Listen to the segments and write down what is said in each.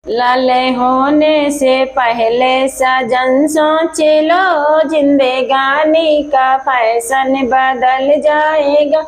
लाले होने से पहले सजन सोच लो, जिंदगानी का फैशन बदल जाएगा।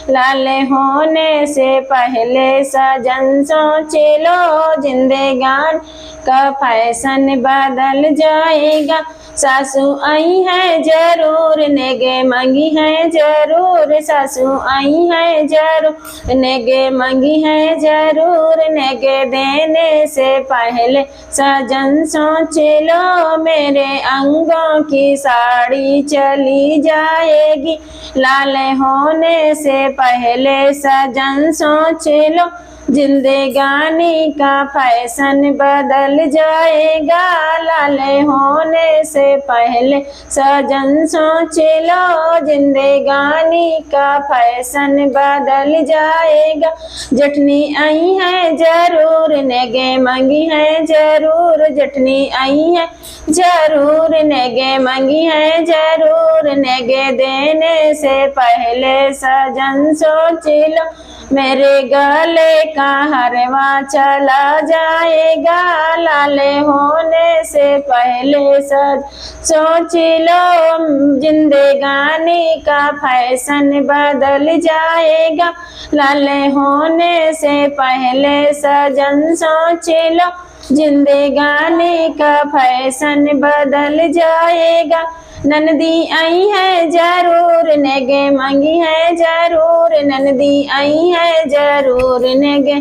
लाले होने से पहले सजन सोच लो, जिंदगानी का फैशन बदल जाएगा। सासू आई है जरूर, नेगे मंगी है जरूर, सासू आई है जरूर, नेगे मंगी है जरूर। नेगे देने से पहले सजन सोच लो, मेरे अंगों की साड़ी चली जाएगी। लाले होने से पहले सजन सोच लो, जिंदगानी का फैशन बदल जाएगा। लाले होने से पहले सजन सोच लो, जिंदगानी का फैशन बदल जाएगा। जठनी आई है जरूर, नेगे मंगी है जरूर, जठनी आई है जरूर, नेगे मंगी है जरूर। नेगे देने से पहले सजन सोच लो, मेरे गले का हरवा चला जाएगा। लाले होने से पहले सज सोच लो, जिंदगानी का फैशन बदल जाएगा। लाले होने से पहले सजन सोच लो, जिंदगानी का फैशन बदल जाएगा। ननदी आई है जरूर, नेगे मंगी है जरूर, ननदी आई है जरूर, नेगे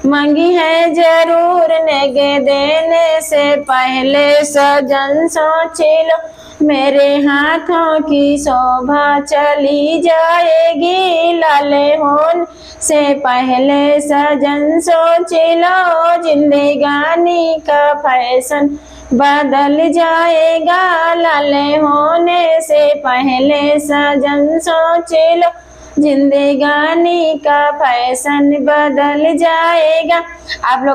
मंगी है जरूर। नेगे देने से पहले सजन सोच लो, मेरे हाथों की शोभा चली जाएगी। लाले होने से पहले सजन सोच लो, जिंदगानी का फैशन बदल जाएगा। लाले होने से पहले सजन सोच लो, जिंदगानी का फैशन बदल जाएगा। आप लोग